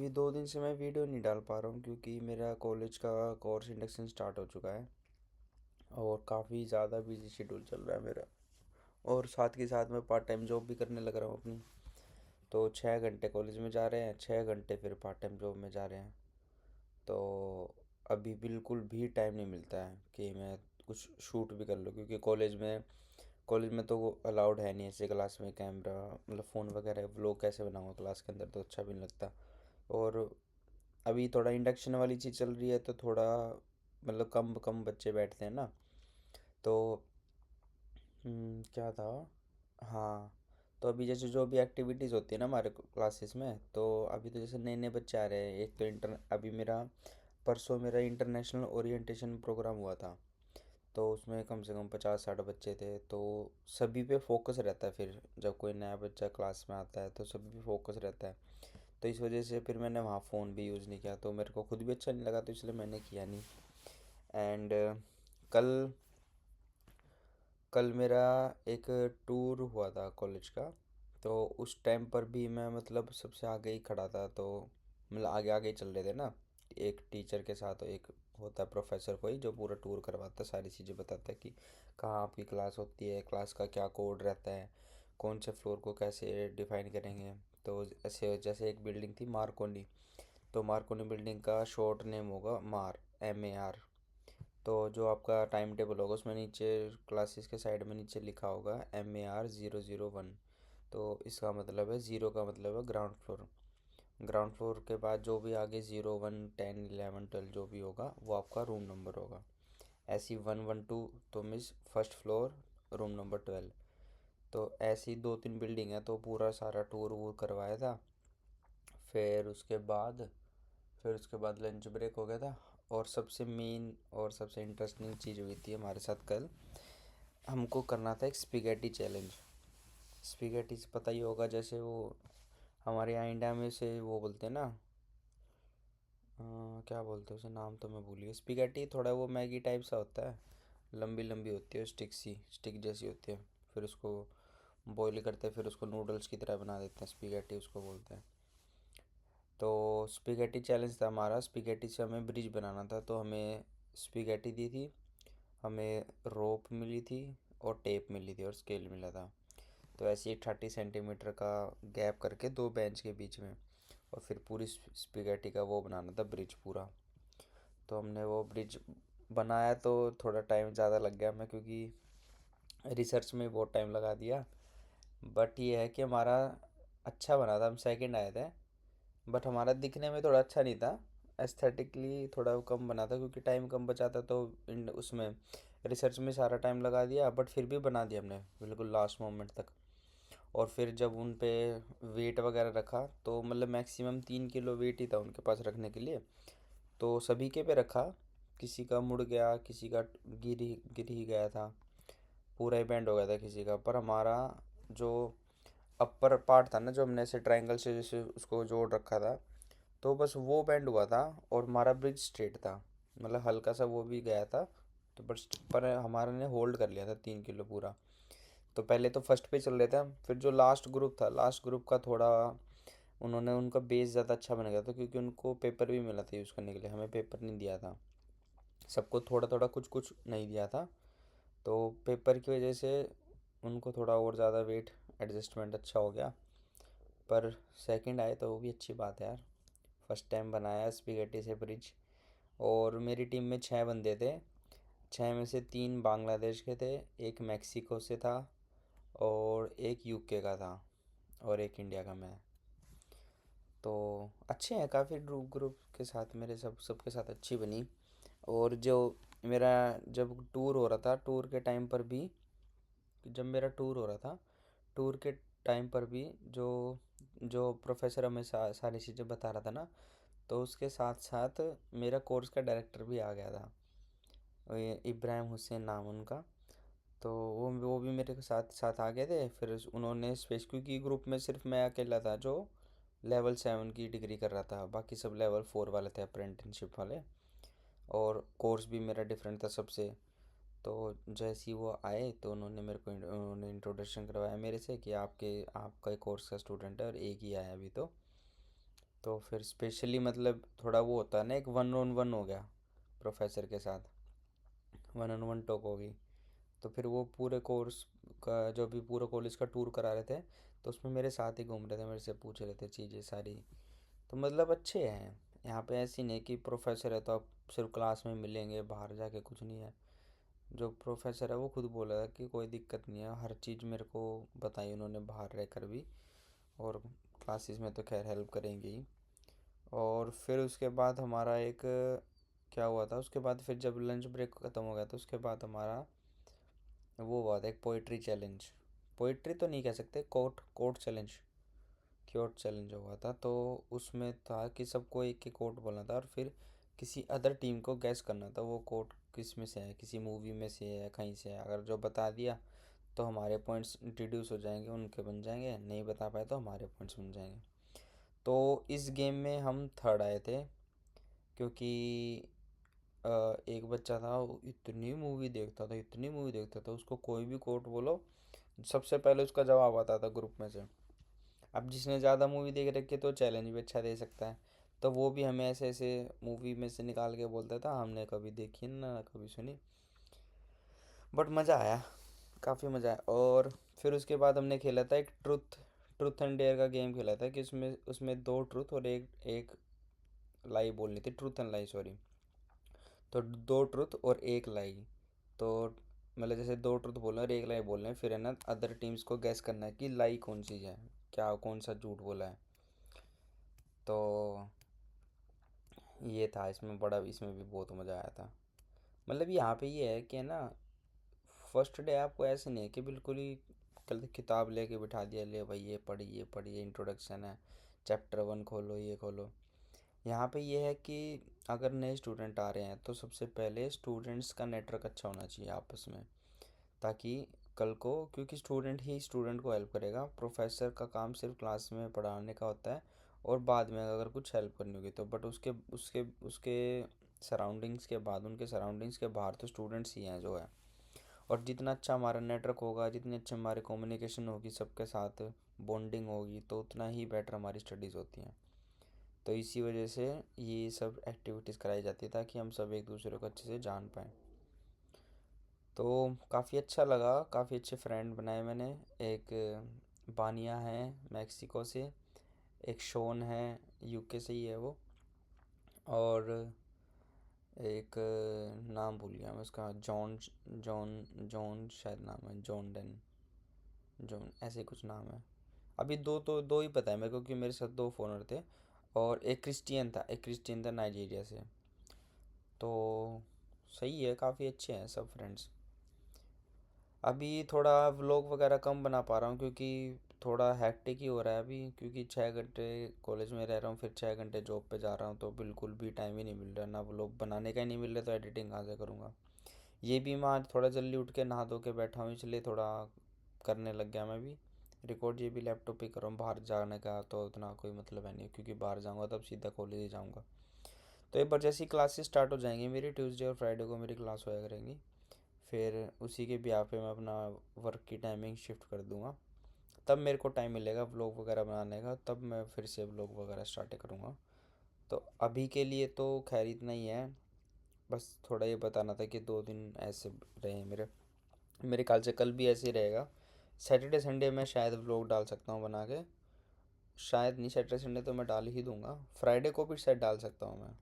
अभी 2 दिन से मैं वीडियो नहीं डाल पा रहा हूँ क्योंकि मेरा कॉलेज का कोर्स इंडक्शन स्टार्ट हो चुका है और काफ़ी ज़्यादा बिजी शेड्यूल चल रहा है मेरा। और साथ के साथ मैं पार्ट टाइम जॉब भी करने लग रहा हूँ अपनी। तो 6 घंटे कॉलेज में जा रहे हैं, 6 घंटे फिर पार्ट टाइम जॉब में जा रहे हैं। तो अभी बिल्कुल भी टाइम नहीं मिलता है कि मैं कुछ शूट भी कर लूँ, क्योंकि कॉलेज में तो वो अलाउड है नहीं ऐसे क्लास में कैमरा, मतलब फ़ोन वगैरह व्लॉग कैसे बनाऊँगा क्लास के अंदर, तो अच्छा भी नहीं लगता। और अभी थोड़ा इंडक्शन वाली चीज़ चल रही है तो थोड़ा मतलब कम कम बच्चे बैठते हैं ना। तो क्या था। हाँ। तो अभी जैसे जो भी एक्टिविटीज़ होती है ना हमारे क्लासेस में, तो अभी तो जैसे नए नए बच्चे आ रहे हैं। एक तो अभी मेरा परसों मेरा इंटरनेशनल ओरिएंटेशन प्रोग्राम हुआ था। तो उसमें कम से कम 50-60 बच्चे थे, तो सभी पे फोकस रहता है। फिर जब कोई नया बच्चा क्लास में आता है तो सभी पे फोकस रहता है। तो इस वजह से फिर मैंने वहाँ फ़ोन भी यूज़ नहीं किया, तो मेरे को खुद भी अच्छा नहीं लगा, तो इसलिए मैंने किया नहीं। एंड कल कल मेरा एक टूर हुआ था कॉलेज का। तो उस टाइम पर भी मैं मतलब सबसे आगे ही खड़ा था, तो मतलब आगे आगे ही चल रहे थे ना। एक टीचर के साथ एक होता है प्रोफेसर कोई, जो पूरा टूर करवाता है, सारी चीज़ें बताता है कि कहाँ आपकी क्लास होती है, क्लास का क्या कोड रहता है, कौन से फ्लोर को कैसे डिफाइन करेंगे। तो ऐसे जैसे एक बिल्डिंग थी मार्कोनी। तो मार्कोनी बिल्डिंग का शॉर्ट नेम होगा मार, MAR। तो जो आपका टाइम टेबल होगा उसमें नीचे क्लासेस के साइड में नीचे लिखा होगा MAR 001। तो इसका मतलब है, ज़ीरो का मतलब है ग्राउंड फ्लोर। ग्राउंड फ्लोर के बाद जो भी आगे 0, 1, 10, 11, 12 जो भी होगा वो आपका रूम नंबर होगा। ऐसी 1, 1, 2 तो miss first floor, room number 12। तो ऐसी 2-3 बिल्डिंग है, तो पूरा सारा टूर वूर करवाया था। फिर उसके बाद लंच ब्रेक हो गया था। और सबसे मेन और सबसे इंटरेस्टिंग चीज़ हुई थी हमारे साथ कल। हमको करना था एक स्पिगेटी चैलेंज। स्पिगेटी से पता ही होगा, जैसे वो हमारे यहाँ इंडिया में से वो बोलते हैं ना। क्या बोलते हैं उसे, नाम तो मैं भूल गया। स्पिगेटी थोड़ा वो मैगी टाइप सा होता है, लंबी लंबी होती है, स्टिक जैसी होती है। फिर उसको बॉईल करते हैं, फिर उसको नूडल्स की तरह बना देते हैं, स्पिगेटी उसको बोलते हैं। तो स्पिगेटी चैलेंज था हमारा। स्पिगेटी से हमें ब्रिज बनाना था, तो हमें स्पिगेटी दी थी, हमें रोप मिली थी और टेप मिली थी और स्केल मिला था। तो ऐसे ही 30 सेंटीमीटर का गैप करके दो बेंच के बीच में, और फिर पूरी स्पिगेटी का वो बनाना था ब्रिज पूरा। तो हमने वो ब्रिज बनाया, तो थोड़ा टाइम ज़्यादा लग गया हमें, क्योंकि रिसर्च में बहुत टाइम लगा दिया। बट ये है कि हमारा अच्छा बना था, हम सेकंड आए थे। बट हमारा दिखने में थोड़ा अच्छा नहीं था, एस्थेटिकली थोड़ा कम बना था, क्योंकि टाइम कम बचा था। तो उसमें रिसर्च में सारा टाइम लगा दिया, बट फिर भी बना दिया हमने बिल्कुल लास्ट मोमेंट तक। और फिर जब उन पे वेट वगैरह रखा, तो मतलब मैक्सिमम 3 किलो वेट ही था उनके पास रखने के लिए। तो सभी के पे रखा, किसी का मुड़ गया, किसी का गिर ही गया था, पूरा ही बैंड हो गया था किसी का। पर हमारा जो अपर पार्ट था ना, जो हमने ऐसे ट्रायंगल से जैसे उसको जोड़ रखा था, तो बस वो बैंड हुआ था। और हमारा ब्रिज स्ट्रेट था, मतलब हल्का सा वो भी गया था। तो बस पर हमारे ने होल्ड कर लिया था 3 किलो पूरा। तो पहले तो फर्स्ट पे चल रहे थे हम, फिर जो लास्ट ग्रुप था, लास्ट ग्रुप का थोड़ा उन्होंने उनका बेस ज़्यादा अच्छा बन गया था, क्योंकि उनको पेपर भी मिला था यूज़ करने के लिए, हमें पेपर नहीं दिया था। सबको थोड़ा थोड़ा कुछ कुछ नहीं दिया था। तो पेपर की वजह से उनको थोड़ा और ज़्यादा वेट एडजस्टमेंट अच्छा हो गया। पर सेकंड आए तो वो भी अच्छी बात है यार। फर्स्ट टाइम बनाया स्पिगेटी से ब्रिज। और मेरी टीम में 6 बंदे थे। 6 में से 3 बांग्लादेश के थे, एक मैक्सिको से था, और एक UK का था, और एक इंडिया का मैं। तो अच्छे हैं काफ़ी, ग्रुप ग्रुप के साथ मेरे सबके साथ अच्छी बनी। और जो मेरा जब टूर हो रहा था, टूर के टाइम पर भी जब मेरा टूर हो रहा था टूर के टाइम पर भी जो जो प्रोफेसर हमें सारी चीज़ें बता रहा था ना, तो उसके साथ साथ मेरा कोर्स का डायरेक्टर भी आ गया था। ये इब्राहिम हुसैन नाम उनका। तो वो भी मेरे के साथ साथ आ गए थे। फिर उन्होंने स्पेस, क्योंकि ग्रुप में सिर्फ मैं अकेला था जो लेवल 7 की डिग्री कर रहा था, बाकी सब लेवल 4 वाले थे, अप्रेंटिसशिप वाले। और कोर्स भी मेरा डिफरेंट था सबसे। तो जैसे ही वो आए, तो उन्होंने मेरे को उन्होंने इंट्रोडक्शन करवाया मेरे से कि आपका एक कोर्स का स्टूडेंट है, और एक ही आया अभी तो। तो फिर स्पेशली मतलब थोड़ा वो होता है ना, एक वन ऑन वन हो गया प्रोफेसर के साथ, वन ऑन वन टॉक होगी। तो फिर वो पूरे कोर्स का जो भी पूरा कॉलेज का टूर करा रहे थे, तो उसमें मेरे साथ ही घूम रहे थे, मेरे से पूछ रहे थे चीज़ें सारी। तो मतलब अच्छे हैं यहाँ पे, ऐसी नहीं कि प्रोफेसर है तो आप सिर्फ क्लास में मिलेंगे, बाहर जाके कुछ नहीं है। जो प्रोफेसर है वो खुद बोला था कि कोई दिक्कत नहीं है, हर चीज़ मेरे को बताई उन्होंने बाहर रहकर भी, और क्लासेस में तो खैर हेल्प करेंगे ही। और फिर उसके बाद हमारा एक क्या हुआ था, उसके बाद फिर जब लंच ब्रेक ख़त्म हो गया तो उसके बाद हमारा वो हुआ था एक पोइट्री चैलेंज। पोइट्री तो नहीं कह सकते, court court challenge, quote challenge हुआ था। तो उसमें था कि सबको एक एक कोट बोलना था, और फिर किसी अदर टीम को गैस करना था वो कोट किस में से है, किसी मूवी में से है, कहीं से है। अगर जो बता दिया तो हमारे पॉइंट्स इंट्रोड्यूस हो जाएंगे, उनके बन जाएंगे, नहीं बता पाए तो हमारे पॉइंट्स बन जाएंगे। तो इस गेम में हम थर्ड आए थे, क्योंकि एक बच्चा था वो इतनी मूवी देखता था, इतनी मूवी देखता था, उसको कोई भी कोट बोलो सबसे पहले उसका जवाब आता था ग्रुप में से। अब जिसने ज़्यादा मूवी देख रखी है तो चैलेंज भी अच्छा दे सकता है। तो वो भी हमें ऐसे ऐसे मूवी में से निकाल के बोलता था, हमने कभी देखी ना कभी सुनी, बट मज़ा आया, काफ़ी मज़ा आया। और फिर उसके बाद हमने खेला था एक ट्रुथ ट्रुथ एंड डेयर का गेम खेला था, कि उसमें उसमें दो ट्रुथ और एक एक लाई बोलनी थी, ट्रुथ एंड लाई सॉरी। तो दो ट्रुथ और एक लाई। तो मतलब जैसे दो ट्रुथ बोल रहे हैं और एक लाई बोल रहे हैं, फिर है ना अदर टीम्स को गैस करना है कि लाई कौन सी है, क्या कौन सा झूठ बोला है। तो ये था इसमें बड़ा, इसमें भी बहुत मज़ा आया था। मतलब यहाँ पे ये है कि है ना, फर्स्ट डे आपको ऐसे नहीं है कि बिल्कुल ही कल किताब लेके बिठा दिया, ले भाई ये पढ़िए, इंट्रोडक्शन है, चैप्टर वन खोलो, ये खोलो। यहाँ पे ये है कि अगर नए स्टूडेंट आ रहे हैं तो सबसे पहले स्टूडेंट्स का नेटवर्क अच्छा होना चाहिए आपस में, ताकि कल को, क्योंकि स्टूडेंट ही स्टूडेंट को हेल्प करेगा, प्रोफेसर का काम सिर्फ क्लास में पढ़ाने का होता है, और बाद में अगर कुछ हेल्प करनी होगी तो। बट उसके उसके उसके सराउंडिंग्स के बाद, उनके सराउंडिंग्स के बाहर तो स्टूडेंट्स ही हैं जो है। और जितना अच्छा हमारा नेटवर्क होगा, जितनी अच्छी हमारी कम्युनिकेशन होगी सबके साथ, बॉन्डिंग होगी, तो उतना ही बेटर हमारी स्टडीज़ होती हैं। तो इसी वजह से ये सब एक्टिविटीज़ कराई जाती है, ताकि हम सब एक दूसरे को अच्छे से जान पाएँ। तो काफ़ी अच्छा लगा, काफ़ी अच्छे फ्रेंड बनाए मैंने। एक बानिया है मैक्सिको से, एक शोन है यूके से ही है वो, और एक नाम भूल गया मैं उसका, जॉन, जॉन जॉन शायद नाम है, जॉन डेन, जॉन ऐसे कुछ नाम है। अभी दो तो दो ही पता है मेरे को, क्योंकि मेरे साथ दो फोनर थे। और एक क्रिश्चियन था नाइजीरिया से। तो सही है, काफ़ी अच्छे हैं सब फ्रेंड्स। अभी थोड़ा व्लॉग वगैरह कम बना पा रहा हूँ, क्योंकि थोड़ा हैक्टिक ही हो रहा है अभी, क्योंकि 6 घंटे कॉलेज में रह रहा हूँ, फिर 6 घंटे जॉब पे जा रहा हूँ, तो बिल्कुल भी टाइम ही नहीं मिल रहा, ना व्लॉग बनाने का ही नहीं मिल रहा, तो एडिटिंग कहाँ से करूँगा। ये भी मैं आज थोड़ा जल्दी उठ के नहा धो के बैठा हूँ, इसलिए थोड़ा करने लग गया मैं भी रिकॉर्ड। ये भी लैपटॉप पे कर रहा हूँ, बाहर जाने का तो उतना कोई मतलब है नहीं, क्योंकि बाहर जाऊँगा तब सीधा कॉलेज ही जाऊँगा। तो एक बार जैसी क्लासेस स्टार्ट हो जाएंगी मेरी, ट्यूसडे और फ्राइडे को मेरी क्लास होया करेंगी, फिर उसी के ब्याह पे मैं अपना वर्क की टाइमिंग शिफ्ट कर दूंगा। तब मेरे को टाइम मिलेगा व्लॉग वगैरह बनाने का, तब मैं फिर से व्लॉग वगैरह स्टार्ट करूँगा। तो अभी के लिए तो खैर इतना ही है। बस थोड़ा ये बताना था कि 2 दिन ऐसे रहे मेरे, मेरे ख्याल से कल भी ऐसे ही रहेगा। सैटरडे संडे में शायद व्लॉग डाल सकता हूँ बना के, शायद नहीं, सैटरडे संडे तो मैं डाल ही दूंगा, फ्राइडे को भी शायद डाल सकता हूँ मैं।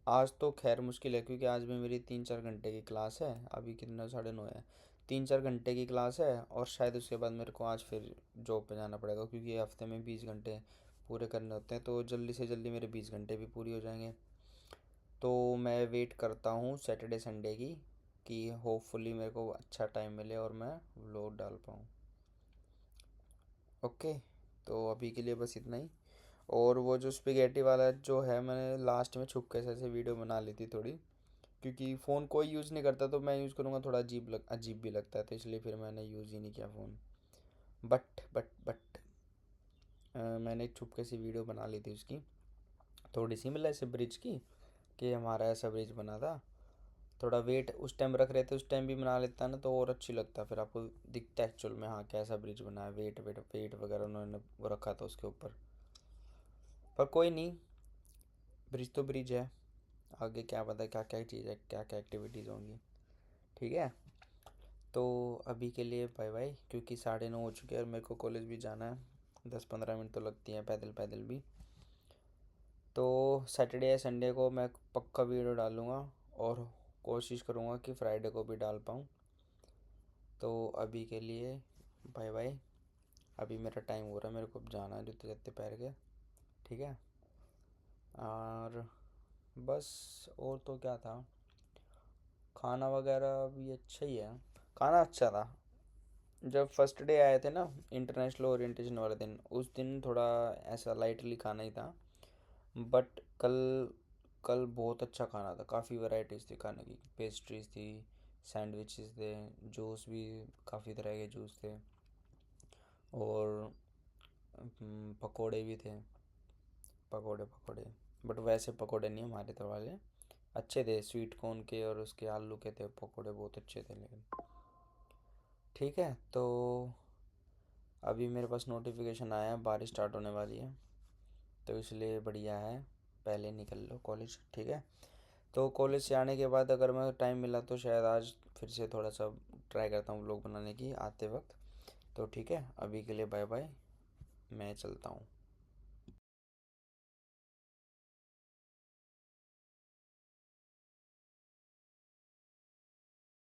आज तो खैर मुश्किल है, क्योंकि आज भी मेरी 3-4 घंटे की क्लास है, अभी कितना 9:30 है, 3-4 घंटे की क्लास है, और शायद उसके बाद मेरे को आज फिर जॉब पे जाना पड़ेगा, क्योंकि हफ्ते में 20 घंटे पूरे करने होते हैं, तो जल्दी से जल्दी मेरे 20 घंटे भी पूरी हो जाएंगे। तो मैं वेट करता हूँ सैटरडे संडे की, कि होपफुली मेरे को अच्छा टाइम मिले और मैं व्लॉग डाल पाऊँ। ओके, तो अभी के लिए बस इतना ही। और वो जो स्पेगेटी वाला जो है, मैंने लास्ट में छुपके से ऐसे वीडियो बना ली थी थोड़ी, क्योंकि फ़ोन कोई यूज़ नहीं करता, तो मैं यूज़ करूँगा थोड़ा अजीब भी लगता है, तो इसलिए फिर मैंने यूज़ ही नहीं किया फ़ोन। बट मैंने एक छुपके सी वीडियो बना ली थी उसकी, थोड़ी सी मतलब ऐसे ब्रिज की, कि हमारा ऐसा ब्रिज बना था। थोड़ा वेट उस टाइम रख रहे थे, उस टाइम भी बना लेता ना तो और अच्छी लगता, फिर आपको दिखता है एक्चुअल में हाँ कैसा ब्रिज बना है, वेट वेट वेट वगैरह उन्होंने वो रखा था उसके ऊपर। पर कोई नहीं, ब्रिज तो ब्रिज है, आगे क्या पता क्या क्या चीज़ है, क्या क्या एक्टिविटीज़ होंगी। ठीक है, तो अभी के लिए बाय बाय, क्योंकि 9:30 हो चुके हैं और मेरे को कॉलेज भी जाना है, 10-15 मिनट तो लगती हैं पैदल पैदल भी। तो सैटरडे या संडे को मैं पक्का वीडियो डालूँगा, और कोशिश करूँगा कि फ्राइडे को भी डाल पाऊँ। तो अभी के लिए बाय बाय। अभी मेरा टाइम हो रहा है, मेरे को अब जाना है जूते जूते पैर के। ठीक है, और बस, और तो क्या था, खाना वगैरह भी अच्छा ही है, खाना अच्छा था। जब फर्स्ट डे आए थे ना, इंटरनेशनल ओरिएंटेशन वाले दिन, उस दिन थोड़ा ऐसा लाइटली खाना ही था। बट कल कल बहुत अच्छा खाना था, काफ़ी वैरायटीज़ थी खाने की, पेस्ट्रीज थी, सैंडविचेस थे, जूस भी, काफ़ी तरह के जूस थे, और पकोड़े भी थे। पकोड़े पकोड़े, बट वैसे पकोड़े नहीं हमारे तरह वाले, अच्छे थे, स्वीट कॉर्न के और उसके आलू के थे पकोड़े, बहुत अच्छे थे लेकिन। ठीक है, तो अभी मेरे पास नोटिफिकेशन आया है, बारिश स्टार्ट होने वाली है, तो इसलिए बढ़िया है, पहले निकल लो कॉलेज। ठीक है, तो कॉलेज से आने के बाद अगर मैं टाइम मिला तो शायद आज फिर से थोड़ा सा ट्राई करता हूँ व्लॉग बनाने की आते वक्त। तो ठीक है, अभी के लिए बाय बाय, मैं चलता हूँ।